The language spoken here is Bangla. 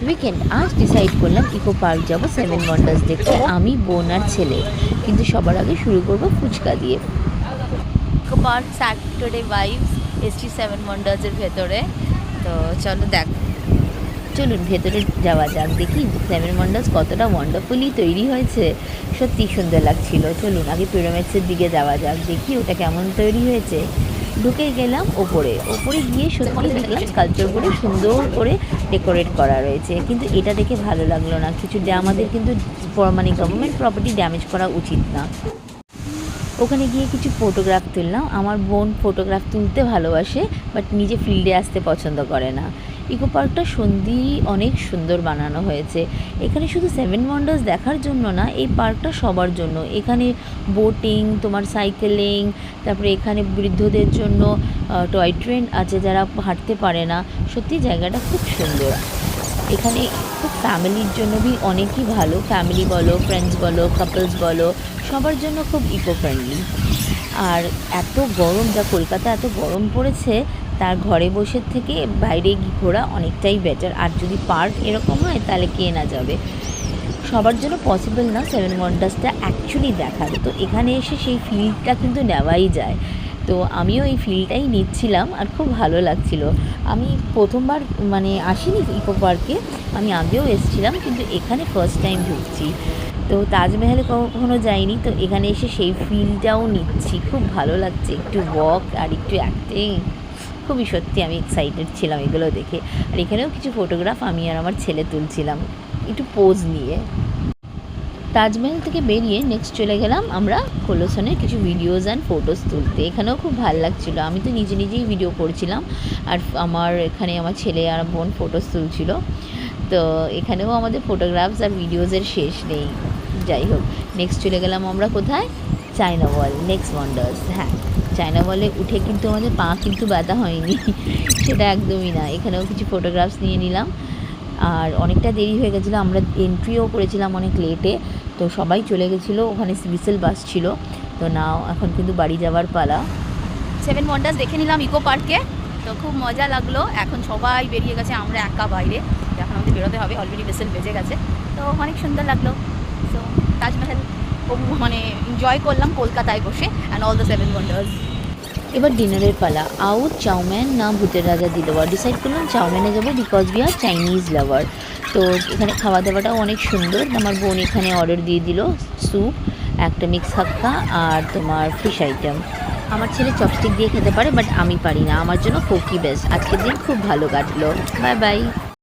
উইকেন্ড আজ ডিসাইড করলাম ইকো পার্ক যাবো 7 ওয়ান্ডার্স দেখতে, আমি বোন আর ছেলে। কিন্তু সবার আগে শুরু করবো ফুচকা দিয়ে। ইকো পার্ক স্যাটারডে ভাইবস এসটি 7 ওয়ান্ডার্সের ভেতরে। তো চলুন ভেতরে যাওয়া যাক, দেখি 7 ওয়ান্ডার্স কতটা ওয়ান্ডারফুলি তৈরি হয়েছে। সত্যি সুন্দর লাগছিল। চলুন আগে পিরামিডসের দিকে যাওয়া যাক, দেখি ওটা কেমন তৈরি হয়েছে। ঢুকে গেলাম ওপরে গিয়ে সত্যি দেখলাম স্কাল্পচারগুলো সুন্দর করে ডেকোরেট করা রয়েছে, কিন্তু এটা দেখে ভালো লাগলো না। আমাদের কিন্তু মানে গভর্নমেন্ট প্রপার্টি ড্যামেজ করা উচিত না। ওখানে গিয়ে কিছু ফটোগ্রাফ তুললাম। আমার বোন ফটোগ্রাফ তুলতে ভালোবাসে, বাট নিজে ফিল্ডে আসতে পছন্দ করে না। ইকো পার্কটা অনেক সুন্দর বানানো হয়েছে। এখানে শুধু 7 ওয়ান্ডার্স দেখার জন্য না, এই পার্কটা সবার জন্য। এখানে বোটিং, তোমার সাইকেলিং, তারপরে এখানে বৃদ্ধদের জন্য টয় ট্রেন আছে যারা হাঁটতে পারে না। সত্যি জায়গাটা খুব সুন্দর। এখানে খুব ফ্যামিলির জন্য অনেকই ভালো। ফ্যামিলি বলো, ফ্রেন্ডস বলো, কাপলস বলো, সবার জন্য খুব ইকো ফ্রেন্ডলি। আর এত গরম, কলকাতা এত গরম পড়েছে, তার ঘরে বসে থেকে বাইরে ঘোরা অনেকটাই বেটার। আর যদি পার্ক এরকম হয় তাহলে কে না যাবে। সবার জন্য পসিবল না 7 ওয়ান্ডার্সটা অ্যাকচুয়ালি দেখার, তো এখানে এসে সেই ফিলটা কিন্তু নেওয়াই যায়। তো আমিও এই ফিলটাই নিচ্ছিলাম আর খুব ভালো লাগছিল। আমি প্রথমবার আসিনি ইকো পার্কে, আমি আগেও এসেছিলাম, কিন্তু এখানে ফার্স্ট টাইম ঢুকছি। তো তাজমহলে কখনো যাইনি, তো এখানে এসে সেই ফিলটাও নিচ্ছি। খুব ভালো লাগছে, একটু ওয়াক আর একটু অ্যাক্টিং। খুবই সত্যি আমি এক্সাইটেড ছিলাম এগুলো দেখে। আর এখানেও কিছু ফটোগ্রাফ আমি আর আমার ছেলে তুলছিলাম একটু পোজ নিয়ে। তাজমহল থেকে বেরিয়ে নেক্সট চলে গেলাম আমরা কোলোসনের কিছু ভিডিওস অ্যান্ড ফটোস তুলতে। এখানেও খুব ভালো লাগছিলো। আমি তো নিজেই ভিডিও করছিলাম, আর আমার ছেলে আর বোন ফটোস তুলছিল। তো এখানেও আমাদের ফটোগ্রাফস আর ভিডিওসের শেষ নেই। যাই হোক, নেক্সট চলে গেলাম আমরা কোথায়, চায়না ওয়াল, নেক্সট ওয়ান্ডার্স। হ্যাঁ, চায়না ওয়ালে উঠে কিন্তু আমাদের পা কিন্তু ব্যথা হয়নি, সেটা একদমই না। এখানেও কিছু ফটোগ্রাফস নিয়ে নিলাম। আর অনেকটা দেরি হয়ে গেছিলো, আমরা এন্ট্রিও করেছিলাম অনেক লেটে। তো সবাই চলে গেছিলো, ওখানে হুইসেল বাস ছিল। তো নাও এখন কিন্তু বাড়ি যাওয়ার পালা। 7 ওয়ান্ডার্স দেখে নিলাম ইকো পার্কে, তো খুব মজা লাগলো। এখন সবাই বেরিয়ে গেছে, আমরা একা বাইরে। এখন আমাদের বেরোতে হবে, অলরেডি হুইসেল বেজে গেছে। তো অনেক সুন্দর লাগলো। তো তাজমহল এনজয় করলাম কলকাতায় বসে, অ্যান্ড অল দ্য 7 ওয়ান্ডার্স। এবার ডিনারের পালা। আউট চাউম্যান না ভূতের রাজা দিলওয়ার। ডিসাইড করলাম চাউম্যানে যাবো, বিকজ উই আর চাইনিজ লাভার। তো এখানে খাওয়া দাওয়াটাও অনেক সুন্দর। আমার বোন এখানে অর্ডার দিয়ে দিল স্যুপ, একটা মিক্স হাক্কা আর তোমার ফিশ আইটেম। আমার ছেলে চপস্টিক দিয়ে খেতে পারে, বাট আমি পারি না। আমার জন্য ফোকি বেস্ট। আজকের দিন খুব ভালো কাটলো। Bye bye.